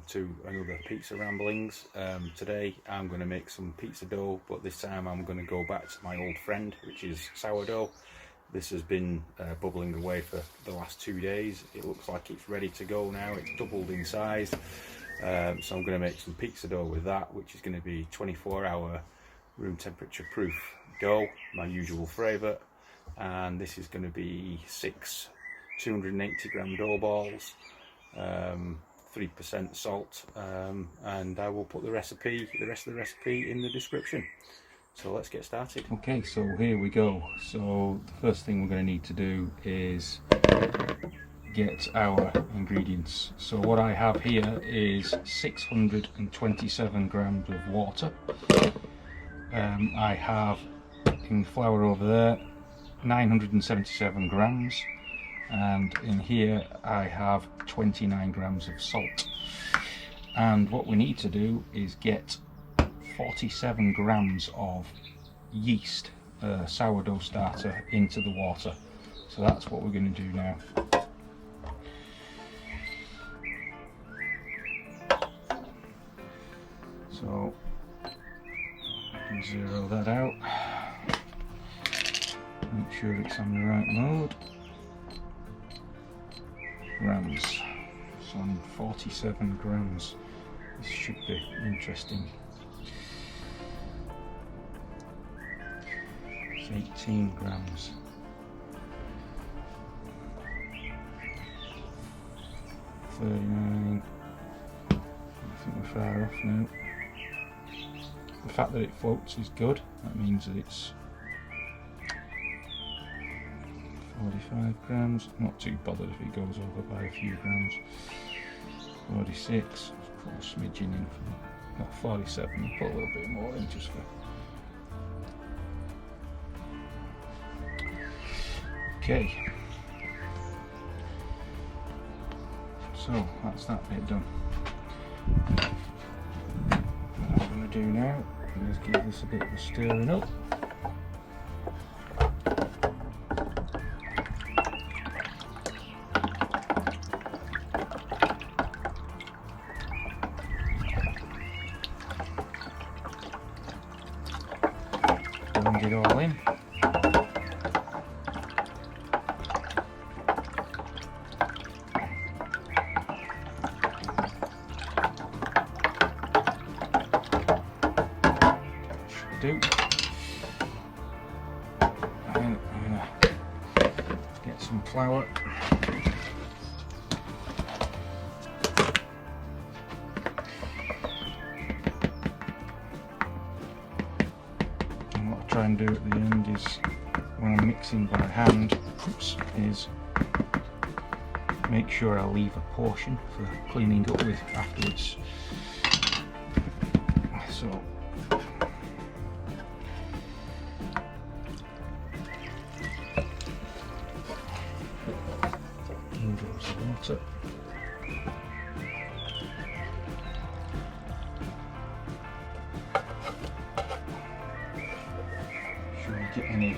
to another pizza ramblings. Today I'm going to make some pizza dough, but this time I'm going to go back to my old friend, which is sourdough. This has been bubbling away for the last 2 days. It looks like it's ready to go now. It's doubled in size. So I'm going to make some pizza dough with that, which is going to be 24-hour room temperature proof dough, my usual favourite. And this is going to be 6 280 gram dough balls, 3% salt, and I will put the rest of the recipe in the description. So let's get started. Okay, so here we go. So the first thing we're going to need to do is get our ingredients. So what I have here is 627 grams of water. I have in flour over there 977 grams, and in here I have 29 grams of salt. And what we need to do is get 47 grams of yeast, sourdough starter, into the water. So that's what we're going to do now. So I can zero that out, make sure it's on the right mode. Grams, so on 47 grams. This should be interesting. It's 18 grams. 39. I think we're far off now. The fact that it floats is good. That means that it's 45 grams. Not too bothered if it goes over by a few grams. 46. Put a smidgen in for not 47. Put a little bit more in just for. Okay. So that's that bit done. What I'm going to do now is give this a bit of a stirring up. Blend it all in. Do. And I'm going to get some flour. And what I try and do at the end is, when I'm mixing by hand, is make sure I leave a portion for cleaning up with afterwards. So drops of water. Sure we get any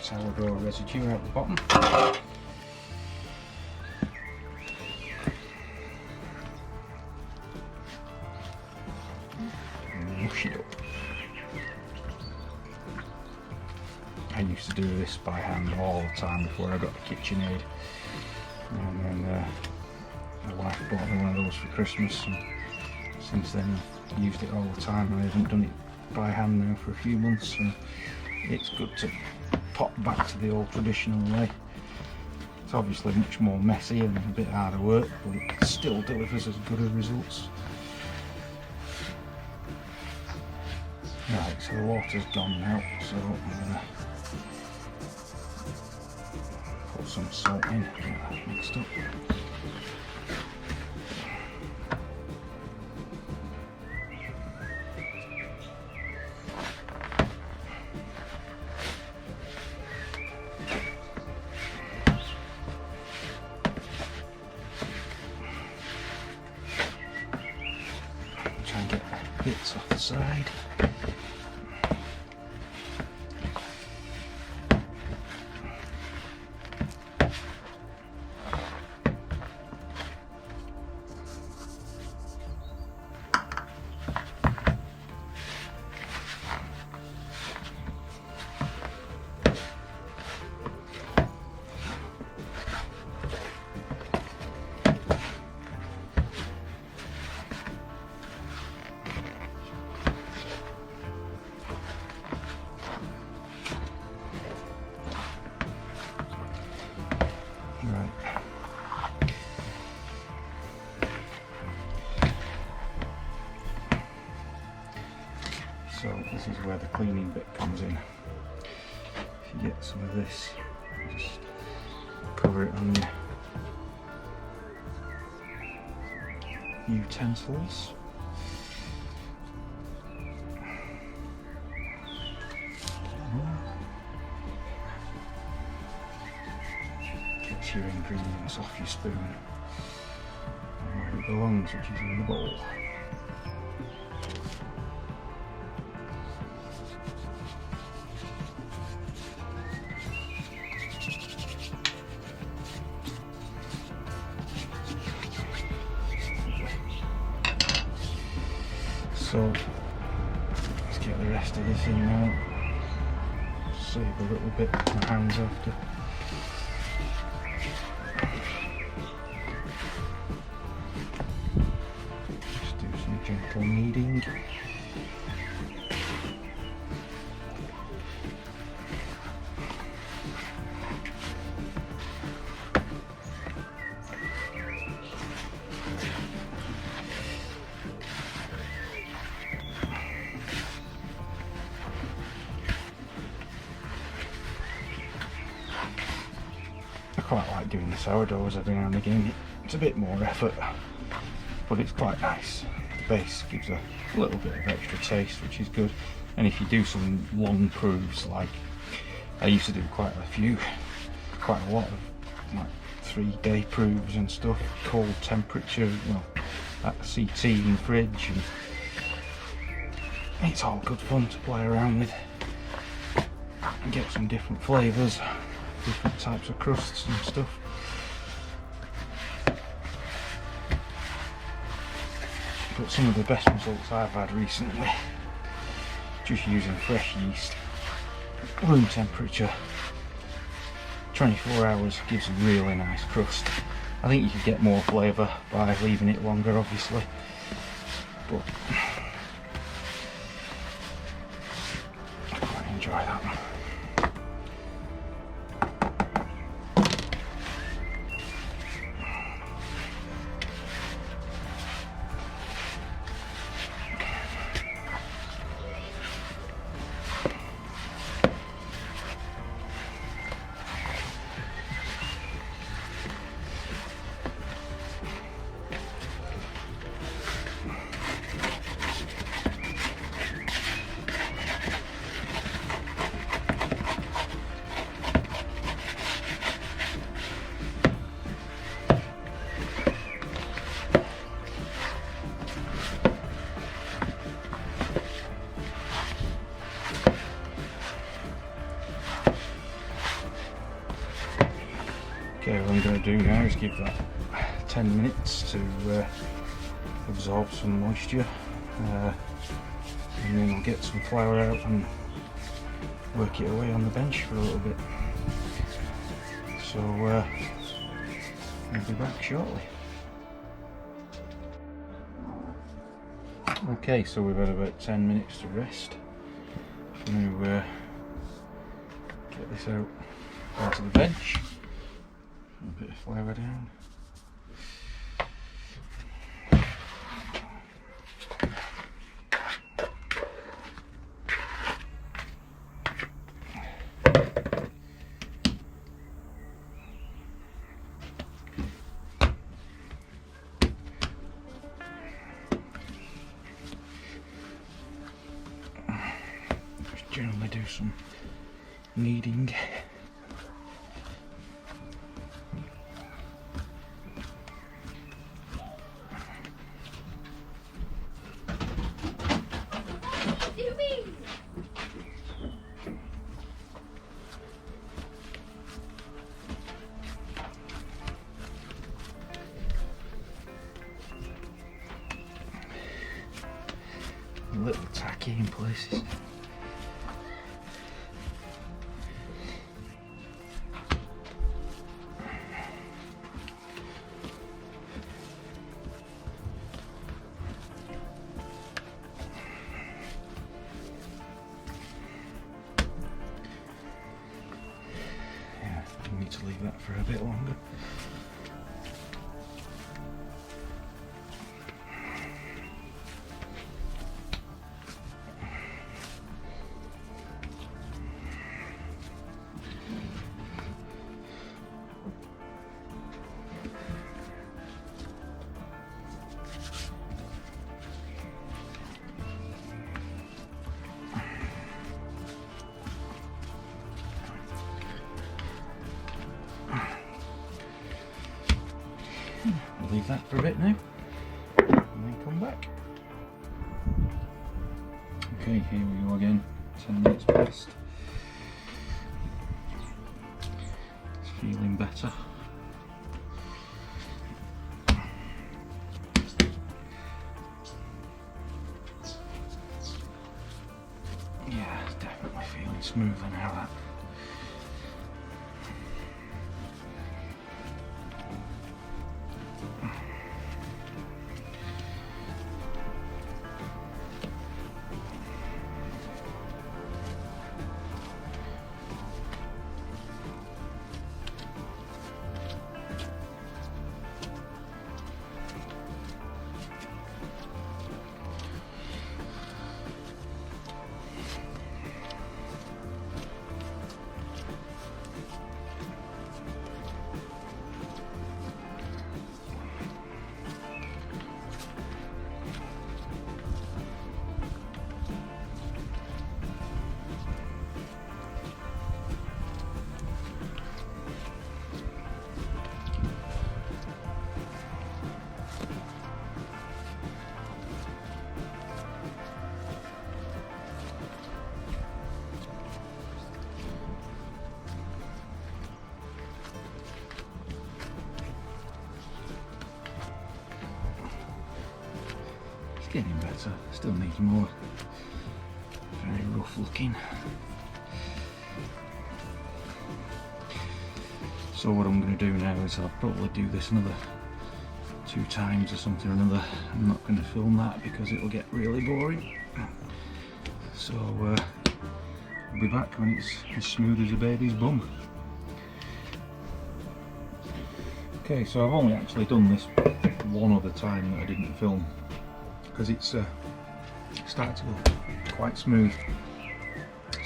sourdough residue out the bottom. And mush it up. I used to do this by hand all the time before I got the KitchenAid. And then my wife bought me one of those for Christmas, and since then I've used it all the time. I haven't done it by hand now for a few months, so it's good to pop back to the old traditional way. It's obviously much more messy and a bit harder work, but it still delivers as good a results. Right, so the water's gone now, so I'm going to put some salt in, get that mixed up. Try and get bits off the side. cleaning bit comes in. If you get some of this, just cover it on your utensils. Get your ingredients off your spoon and where it belongs, which is in the bowl. So let's get the rest of this in now. Save a little bit with my hands after. Just do some gentle kneading. I quite like doing the sourdoughs every now and again. It's a bit more effort, but it's quite nice. The base gives a little bit of extra taste, which is good. And if you do some long proofs, like I used to do quite a lot of like 3-day proofs and stuff, cold temperature, well, at the CT and fridge, and it's all good fun to play around with and get some different flavours. Different types of crusts and stuff. But some of the best results I've had recently, just using fresh yeast, room temperature, 24 hours, gives a really nice crust. I think you could get more flavour by leaving it longer, obviously, but I quite enjoy that one. Okay, what I'm going to do now is give that 10 minutes to absorb some moisture, and then I'll get some flour out and work it away on the bench for a little bit. So I'll be back shortly. Okay, so we've had about 10 minutes to rest. I'm going to get this out onto the bench. A bit of flour down. Just generally do some kneading. A little tacky in places. Yeah, I need to leave that for a bit longer. leave that for a bit now and then come back. Okay, here we go again, 10 minutes past. It's feeling better. Yeah, it's definitely feeling smoother now, that. Getting better, still needs more. Very rough looking. So what I'm going to do now is I'll probably do this another 2 times or something or another. I'm not going to film that because it'll get really boring. So I'll be back when it's as smooth as a baby's bum. Okay, so I've only actually done this one other time that I didn't film, because it's started to go quite smooth,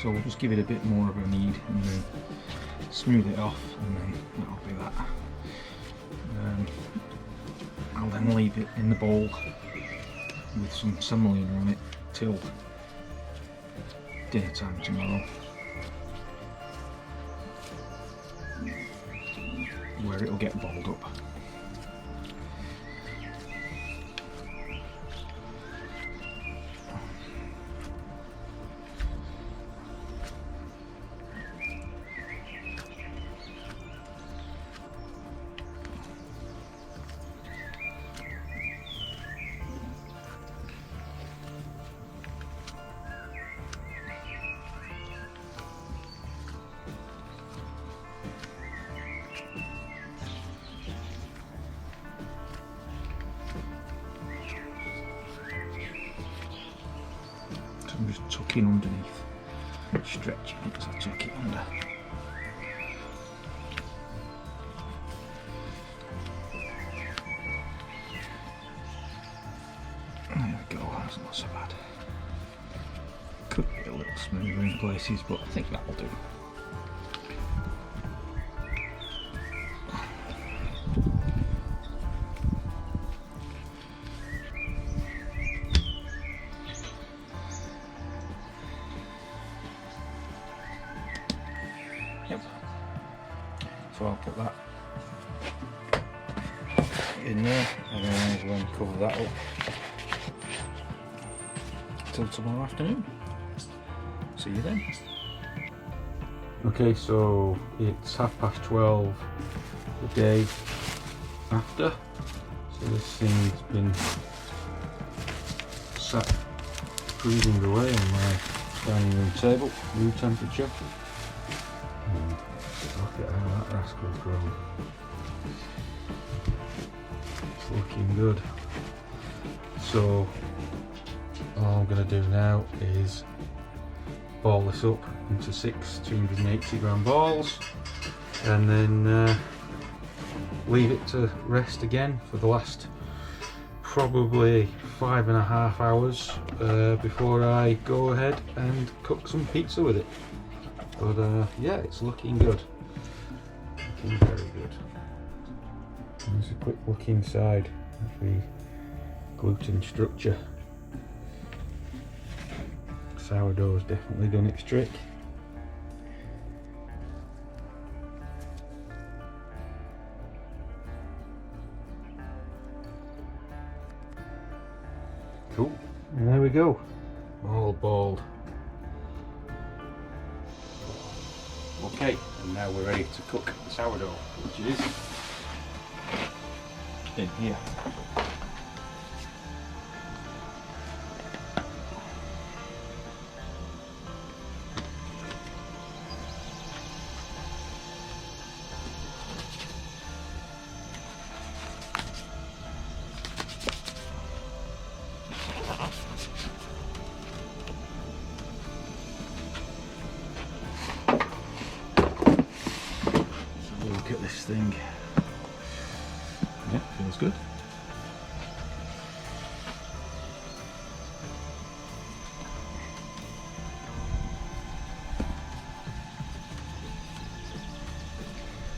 so we'll just give it a bit more of a knead and then smooth it off, and then that'll be that. I'll then leave it in the bowl with some semolina on it till dinner time tomorrow, where it'll get balled up. I'm just tucking underneath, stretching it as I tuck it under. There we go, that's not so bad. Could be a little smoother in places, but I think that'll do. Yep. So I'll put that in there and then I'm going to cover that up till tomorrow afternoon. See you then. Okay, so it's 12:30 the day after. So this thing's been sat freezing away on my dining room table, room temperature. Look at how that rascal's grown. It's looking good. So all I'm going to do now is ball this up into 6 280 gram balls and then leave it to rest again for the last probably 5.5 hours before I go ahead and cook some pizza with it. But yeah, it's looking good. Looking very good. And there's a quick look inside of the gluten structure. Sourdough's definitely done its trick. Cool. And there we go. All balled. Okay, and now we're ready to cook the sourdough, which is in here. Look at this thing. Yeah, feels good.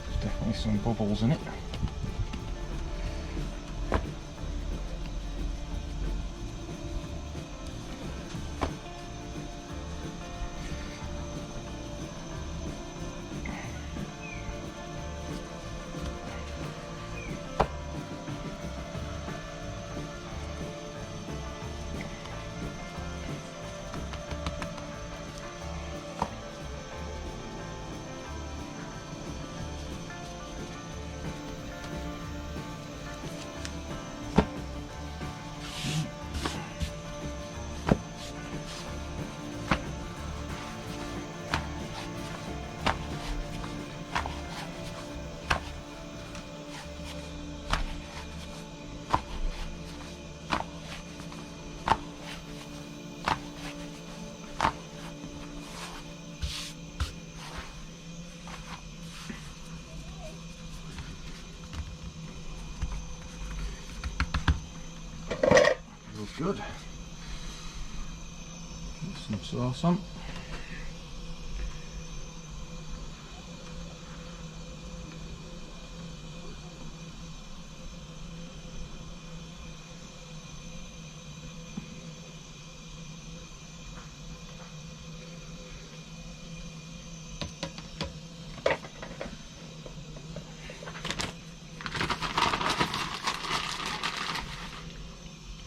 There's definitely some bubbles in it. Good. Put some sauce on.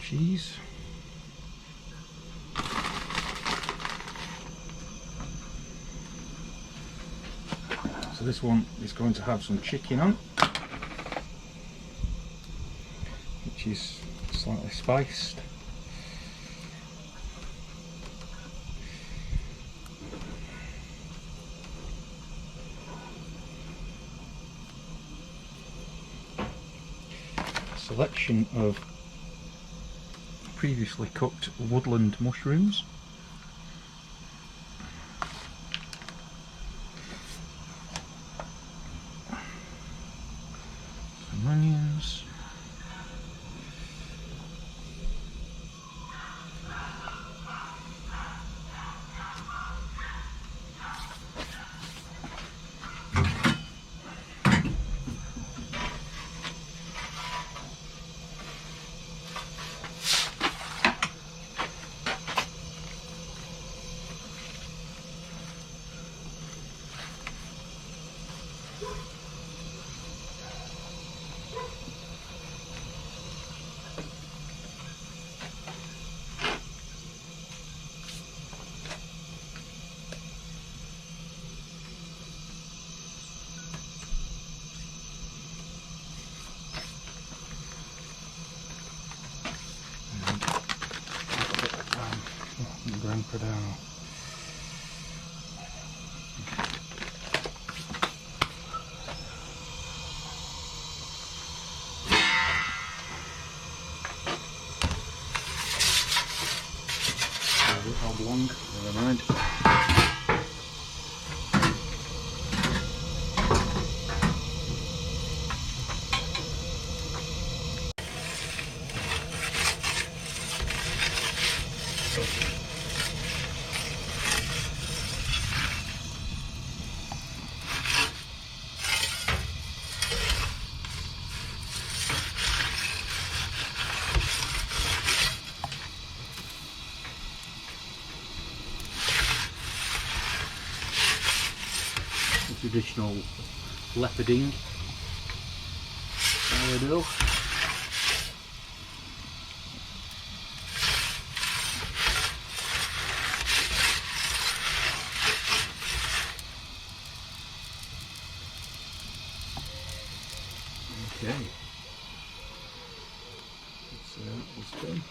Cheese. So this one is going to have some chicken on, which is slightly spiced. A selection of previously cooked woodland mushrooms. Some onions. Gran Padano. A bit oblong, never mind. Traditional leoparding sourdough. Okay. It's done.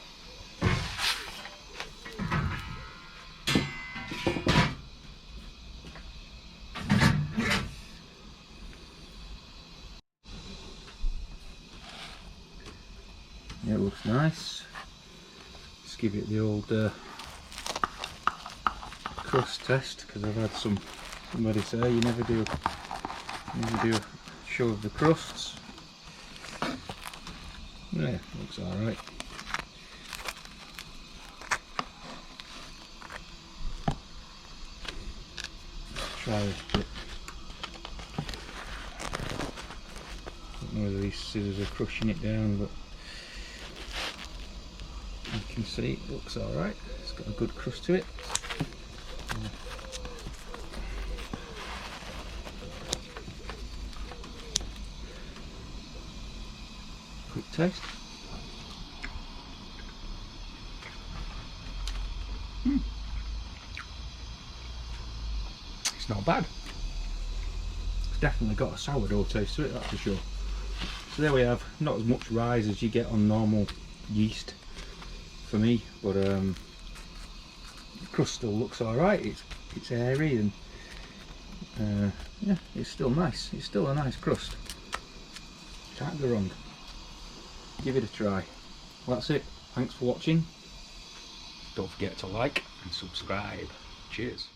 Yeah, it looks nice. Let's give it the old crust test, because I've had somebody say you never do a show of the crusts. Yeah, looks alright. Try this bit. Don't know whether these scissors are crushing it down, but you can see it looks alright. It's got a good crust to it. Quick taste. It's not bad. It's definitely got a sourdough taste to it, that's for sure. So there we have, not as much rise as you get on normal yeast for me, but the crust still looks alright. It's airy and yeah, it's still nice. It's still a nice crust. Can't go wrong. Give it a try. Well, that's it. Thanks for watching. Don't forget to like and subscribe. Cheers.